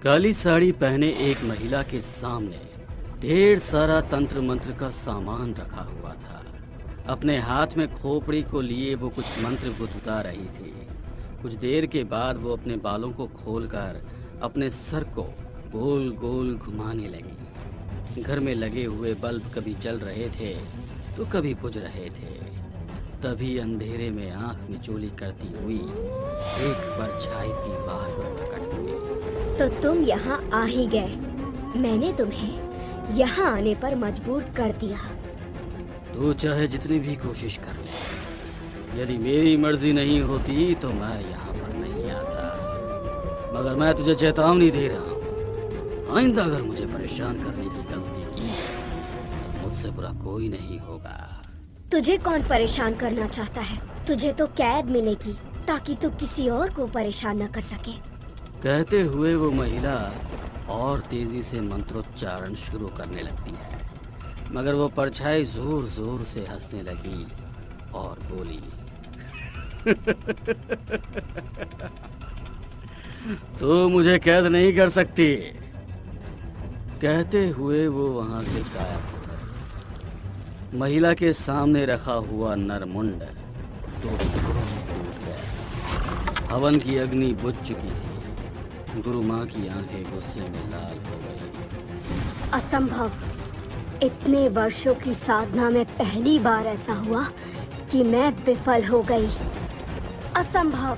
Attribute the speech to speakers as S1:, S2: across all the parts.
S1: काली साड़ी पहने एक महिला के सामने ढेर सारा तंत्र मंत्र का सामान रखा हुआ था। अपने हाथ में खोपड़ी को लिए वो कुछ मंत्र गुदगुदा रही थी। कुछ देर के बाद वो अपने बालों को खोलकर अपने सर को गोल गोल घुमाने लगी। घर में लगे हुए बल्ब कभी जल रहे थे तो कभी बुझ रहे थे। तभी अंधेरे में आंख मिचोली करती हुई एक परछाई दीवार पर प्रकट हुई।
S2: तो तुम यहाँ आ ही गए। मैंने तुम्हें यहाँ आने पर मजबूर कर दिया।
S1: तू चाहे जितनी भी कोशिश कर ले, यदि मेरी मर्जी नहीं होती तो मैं यहाँ पर नहीं आता। मगर मैं तुझे चेतावनी दे रहा हूँ, आइंदा अगर मुझे परेशान करने की गलती की तो मुझसे बुरा कोई नहीं होगा।
S2: तुझे कौन परेशान करना चाहता है? तुझे तो कैद मिलेगी ताकि तू किसी और को परेशान न कर सके।
S1: कहते हुए वो महिला और तेजी से मंत्रोच्चारण शुरू करने लगती है, मगर वो परछाई जोर जोर से हंसने लगी और बोली, तो मुझे कैद नहीं कर सकती। कहते हुए वो वहां से गायब हो गई। महिला के सामने रखा हुआ नरमुंड तो टुकड़ों में टूट गया। हवन की अग्नि बुझ चुकी थी। गुरु माँ की आंखें गुस्से में लाल हो गई।
S2: असंभव। इतने वर्षों की साधना में पहली बार ऐसा हुआ कि मैं विफल हो गई। असंभव।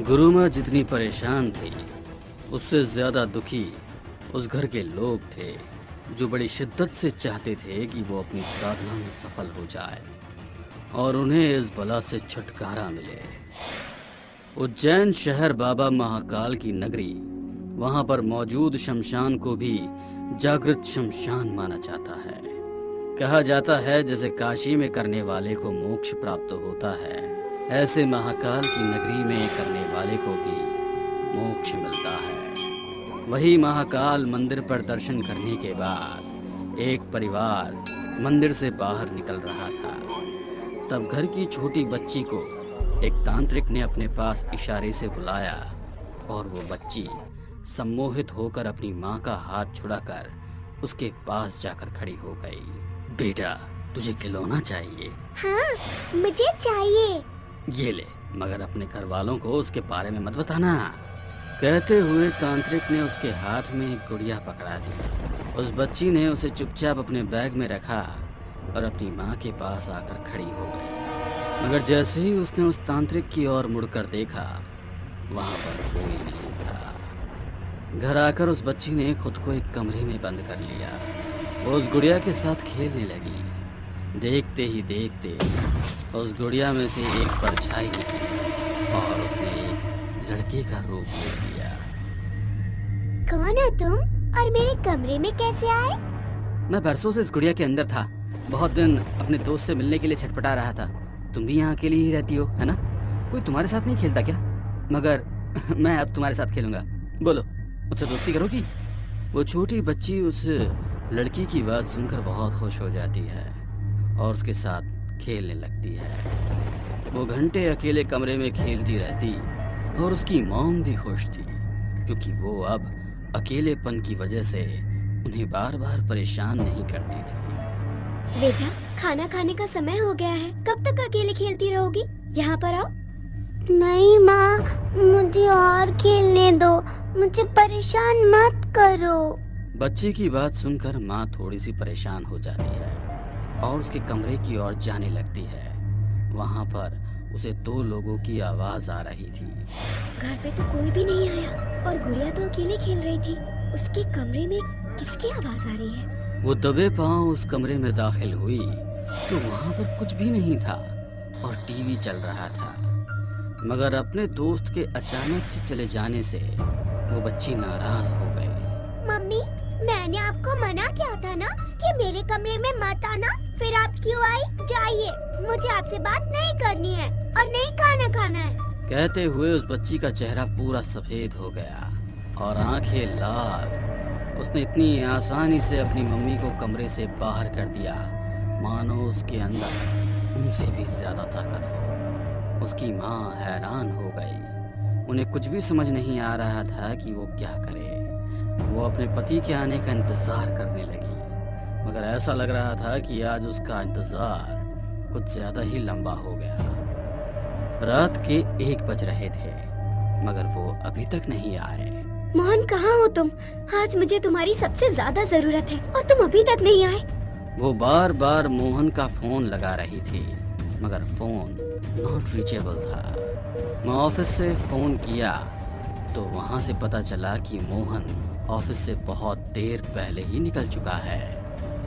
S1: गुरु माँ जितनी परेशान थी उससे ज्यादा दुखी उस घर के लोग थे, जो बड़ी शिद्दत से चाहते थे कि वो अपनी साधना में सफल हो जाए और उन्हें इस बला से छुटकारा मिले। उज्जैन शहर बाबा महाकाल की नगरी, वहां पर मौजूद शमशान को भी जागृत शमशान माना जाता है। कहा जाता है जैसे काशी में करने वाले को मोक्ष प्राप्त होता है, ऐसे महाकाल की नगरी में करने वाले को भी मोक्ष मिलता है। वही महाकाल मंदिर पर दर्शन करने के बाद एक परिवार मंदिर से बाहर निकल रहा था। तब घर की छोटी बच्ची को एक तांत्रिक ने अपने पास इशारे से बुलाया और वो बच्ची सम्मोहित होकर अपनी माँ का हाथ छुड़ाकर उसके पास जाकर खड़ी हो गई। बेटा, तुझे खिलौना चाहिए?
S2: हाँ, मुझे चाहिए।
S1: ये ले, मगर अपने घर वालों को उसके बारे में मत बताना। कहते हुए तांत्रिक ने उसके हाथ में एक गुड़िया पकड़ा दी। उस बच्ची ने उसे चुपचाप अपने बैग में रखा और अपनी माँ के पास आकर खड़ी हो गई। मगर जैसे ही उसने उस तांत्रिक की ओर मुड़कर देखा, वहां पर कोई नहीं था। घर आकर उस बच्ची ने खुद को एक कमरे में बंद कर लिया। वो उस गुड़िया के साथ खेलने लगी। देखते ही देखते उस गुड़िया में से एक परछाई निकली और उसने एक लड़के का रूप ले लिया।
S2: कौन हो तुम और मेरे कमरे में कैसे आए?
S1: मैं बरसों से इस गुड़िया के अंदर था। बहुत दिन अपने दोस्त से मिलने के लिए छटपटा रहा था। तुम भी यहाँ अकेली ही रहती हो, है ना? कोई तुम्हारे साथ नहीं खेलता क्या? मगर मैं अब तुम्हारे साथ खेलूंगा। बोलो, मुझसे दोस्ती करोगी? वो छोटी बच्ची उस लड़की की बात सुनकर बहुत खुश हो जाती है और उसके साथ खेलने लगती है। वो घंटे अकेले कमरे में खेलती रहती और उसकी मॉम भी खुश थी, क्योंकि वो अब अकेलेपन की वजह से उन्हें बार बार परेशान नहीं करती थी।
S2: बेटा, खाना खाने का समय हो गया है। कब तक अकेले खेलती रहोगी? यहाँ पर आओ। नहीं माँ, मुझे और खेलने दो। मुझे परेशान मत करो।
S1: बच्ची की बात सुनकर माँ थोड़ी सी परेशान हो जाती है और उसके कमरे की ओर जाने लगती है। वहाँ पर उसे दो लोगों की आवाज आ रही थी।
S2: घर पे तो कोई भी नहीं आया और गुड़िया तो अकेले खेल रही थी। उसके कमरे में किसकी आवाज आ रही है?
S1: वो दबे पांव उस कमरे में दाखिल हुई तो वहाँ पर कुछ भी नहीं था और टीवी चल रहा था। मगर अपने दोस्त के अचानक से चले जाने से वो बच्ची नाराज हो गई।
S2: मम्मी, मैंने आपको मना किया था ना कि मेरे कमरे में मत आना। फिर आप क्यों आई? जाइए, मुझे आपसे बात नहीं करनी है और नहीं खाना खाना है।
S1: कहते हुए उस बच्ची का चेहरा पूरा सफेद हो गया और आंखें लाल। उसने इतनी आसानी से अपनी मम्मी को कमरे से बाहर कर दिया, मानो उसके अंदर उनसे भी ज्यादा ताकत हो। उसकी माँ हैरान हो गई। उन्हें कुछ भी समझ नहीं आ रहा था कि वो क्या करे। वो अपने पति के आने का इंतजार करने लगी, मगर ऐसा लग रहा था कि आज उसका इंतजार कुछ ज्यादा ही लंबा हो गया। रात के 1 बज रहे थे, मगर वो अभी तक नहीं आए।
S2: मोहन, कहाँ हो तुम? आज मुझे तुम्हारी सबसे ज्यादा जरूरत है और तुम अभी तक नहीं आए।
S1: वो बार बार मोहन का फोन लगा रही थी, मगर फोन नॉट रीचेबल था। मैं ऑफिस से फोन किया तो वहाँ से पता चला कि मोहन ऑफिस से बहुत देर पहले ही निकल चुका है।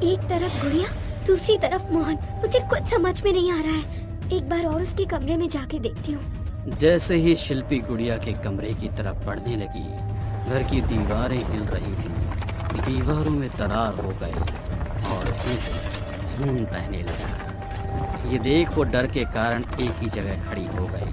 S2: एक तरफ गुड़िया, दूसरी तरफ मोहन, मुझे कुछ समझ में नहीं आ रहा है। एक बार और उसके कमरे में जाके देखती हूँ।
S1: जैसे ही शिल्पी गुड़िया के कमरे की तरफ बढ़ने लगी, घर की दीवारें हिल रही थी, दीवारों में दरार हो गई और उसमें से खून बहने लगा। ये देख वो डर के कारण एक ही जगह खड़ी हो गई,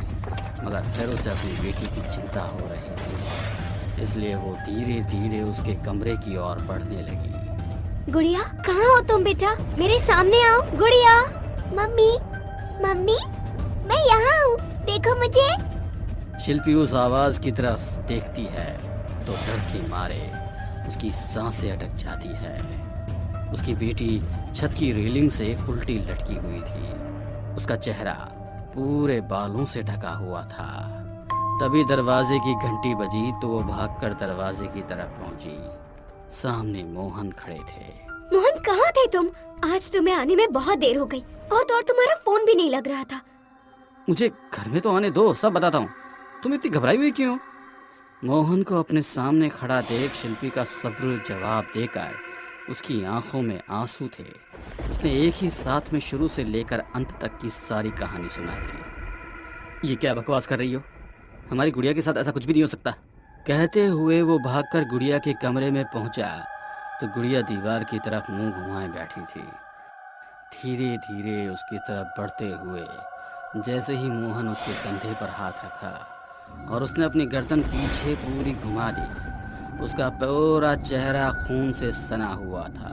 S1: मगर फिर उसे अपनी बेटी की चिंता हो रही थी, इसलिए वो धीरे धीरे उसके कमरे की ओर बढ़ने लगी।
S2: गुड़िया, कहाँ हो तुम बेटा? मेरे सामने आओ। गुड़िया, मम्मी, मम्मी, मैं यहाँ हूँ, देखो मुझे।
S1: शिल्पी उस आवाज की तरफ देखती है तो डर के मारे उसकी सांसें अटक जाती है। उसकी बेटी छत की रेलिंग से उल्टी लटकी हुई थी, उसका चेहरा पूरे बालों से ढका हुआ था। तभी दरवाजे की घंटी बजी तो वो भागकर दरवाजे की तरफ पहुंची। सामने मोहन खड़े थे।
S2: मोहन, कहाँ थे तुम? आज तुम्हें आने में बहुत देर हो गई और तो और तुम्हारा फोन भी नहीं लग रहा था।
S1: मुझे घर में तो आने दो, सब बताता हूँ। तुम इतनी घबराई हुई क्यों? मोहन को अपने सामने खड़ा देख शिल्पी का सब्र जवाब देकर उसकी आंखों में आंसू थे। उसने एक ही साथ में शुरू से लेकर अंत तक की सारी कहानी सुना दी। ये क्या बकवास कर रही हो? हमारी गुड़िया के साथ ऐसा कुछ भी नहीं हो सकता। कहते हुए वो भागकर गुड़िया के कमरे में पहुंचा तो गुड़िया दीवार की तरफ मुंह घुमाए बैठी थी। धीरे धीरे उसकी तरफ बढ़ते हुए जैसे ही मोहन उसके कंधे पर हाथ रखा और उसने अपनी गर्दन पीछे पूरी घुमा दी, उसका पूरा चेहरा खून से सना हुआ था।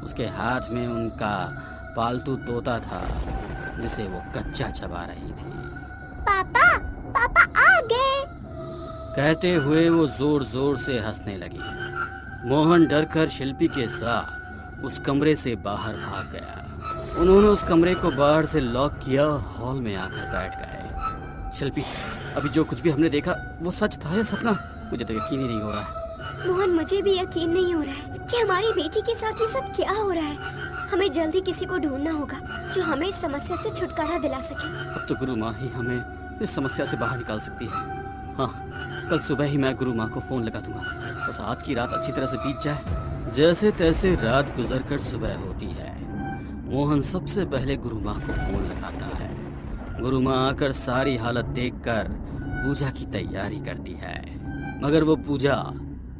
S1: उसके हाथ में उनका पालतू तोता था जिसे वो कच्चा चबा रही थी।
S2: पापा, पापा आ गए।
S1: कहते हुए वो जोर जोर से हंसने लगी। मोहन डरकर शिल्पी के साथ उस कमरे से बाहर भाग गया। उन्होंने उस कमरे को बाहर से लॉक किया और हॉल में आकर बैठ गए। शिल्पी, अभी जो कुछ भी हमने देखा वो सच था या सपना? मुझे तो यकीन ही नहीं हो रहा है।
S2: मोहन, मुझे भी यकीन नहीं हो रहा है कि हमारी बेटी के साथ ये सब क्या हो रहा है। हमें जल्दी किसी को ढूंढना होगा जो हमें इस समस्या से छुटकारा दिला सके।
S1: अब तो गुरु माँ ही हमें इस समस्या से बाहर निकाल सकती है। हाँ, कल सुबह ही मैं गुरु माँ को फोन लगा दूंगा। बस आज की रात अच्छी तरह से बीत जाए। जैसे तैसे रात गुजरकर सुबह होती है। मोहन सबसे पहले गुरु माँ को फोन लगाता है। गुरु माँ आकर सारी हालत देखकर पूजा की तैयारी करती है, मगर वो पूजा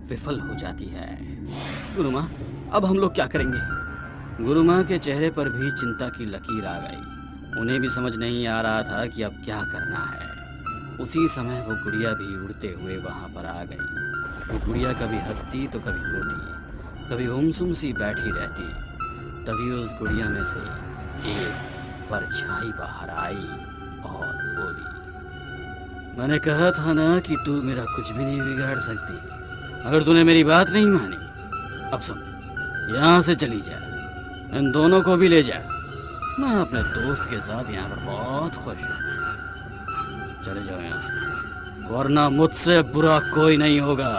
S1: विफल हो जाती है। गुरु माँ, अब हम लोग क्या करेंगे? गुरु माँ के चेहरे पर भी चिंता की लकीर आ गई। उन्हें भी समझ नहीं आ रहा था कि अब क्या करना है। उसी समय वो गुड़िया भी उड़ते हुए वहाँ पर आ गई। वो गुड़िया कभी हंसती तो कभी रोती, कभी गुमसुम सी बैठी रहती। तभी उस गुड़िया में से एक परछाई बाहर आई और बोली, मैंने कहा था ना कि तू मेरा कुछ भी नहीं बिगाड़ सकती। अगर तूने मेरी बात नहीं मानी, अब सुन, यहाँ से चली जा, इन दोनों को भी ले जा। मैं अपने दोस्त के साथ यहाँ पर बहुत खुश हूँ। चले जाओ यहाँ से, वरना मुझसे बुरा कोई नहीं होगा।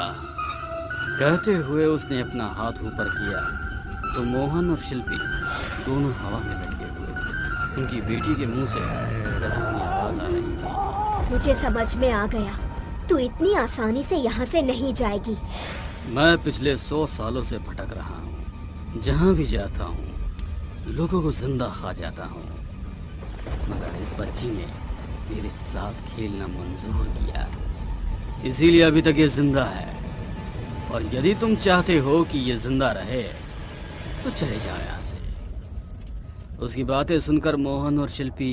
S1: कहते हुए उसने अपना हाथ ऊपर किया तो मोहन और शिल्पी दोनों हवा में लटके हुए थे। उनकी बेटी के मुंह से डरावनी आवाज आ रही थी,
S2: मुझे समझ में आ गया, तू इतनी आसानी से यहाँ से नहीं जाएगी।
S1: मैं पिछले 100 सालों से भटक रहा हूँ। जहाँ भी जाता हूँ लोगों को जिंदा खा जाता हूँ, मगर इस बच्ची ने मेरे साथ खेलना मंजूर किया, इसीलिए अभी तक ये जिंदा है। और यदि तुम चाहते हो कि ये जिंदा रहे तो चले जाओ यहाँ से। उसकी बातें सुनकर मोहन और शिल्पी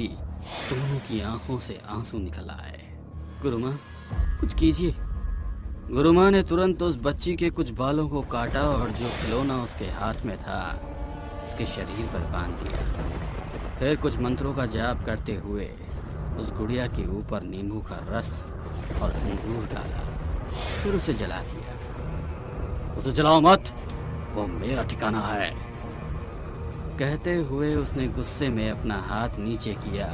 S1: दोनों की आंखों से आंसू निकल आए। गुरु माँ, कुछ कीजिए। गुरु माँ ने तुरंत उस बच्ची के कुछ बालों को काटा और जो खिलौना उसके हाथ में था उसके शरीर पर बांध दिया। फिर कुछ मंत्रों का जाप करते हुए उस गुड़िया के ऊपर नींबू का रस और सिंदूर डाला, फिर उसे जला दिया। उसे जलाओ मत, वो मेरा ठिकाना है। कहते हुए उसने गुस्से में अपना हाथ नीचे किया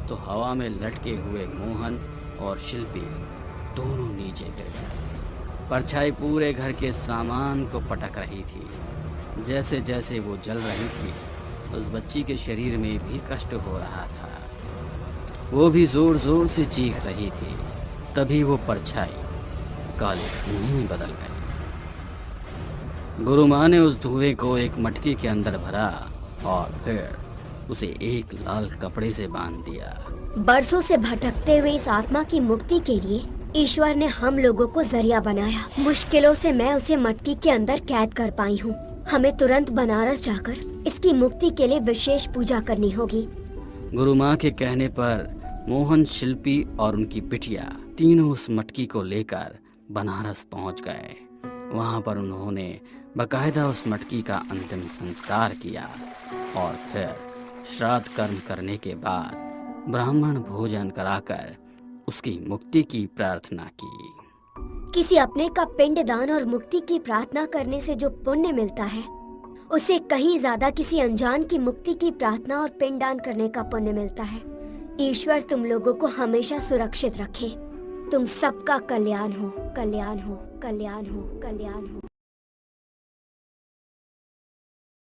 S1: तो हवा में लटके हुए मोहन और शिल्पी दोनों नीचे गिर गए। परछाई पूरे घर के सामान को पटक रही थी। जैसे जैसे वो जल रही थी, उस बच्ची के शरीर में भी कष्ट हो रहा था। वो भी जोर जोर से चीख रही थी। तभी वो परछाई काले धुएं में बदल गई। गुरु माँ ने उस धुएं को एक मटकी के अंदर भरा और फिर उसे एक लाल कपड़े से बांध दिया।
S2: बरसों से भटकते हुए इस आत्मा की मुक्ति के लिए ईश्वर ने हम लोगों को जरिया बनाया। मुश्किलों से मैं उसे मटकी के अंदर कैद कर पाई हूँ। हमें तुरंत बनारस जाकर इसकी मुक्ति के लिए विशेष पूजा करनी होगी।
S1: गुरु माँ के कहने पर मोहन, शिल्पी और उनकी बिटिया तीनों उस मटकी को लेकर बनारस पहुंच गए। वहां पर उन्होंने बकायदा उस मटकी का अंतिम संस्कार किया और फिर श्राद्ध कर्म करने के बाद ब्राह्मण भोजन कराकर उसकी मुक्ति की प्रार्थना की।
S2: किसी अपने का पिंड दान और मुक्ति की प्रार्थना करने से जो पुण्य मिलता है, उसे कहीं ज्यादा किसी अनजान की मुक्ति की प्रार्थना और पिंड दान करने का पुण्य मिलता है। ईश्वर तुम लोगों को हमेशा सुरक्षित रखे। तुम सबका कल्याण हो, कल्याण हो, कल्याण हो, कल्याण हो।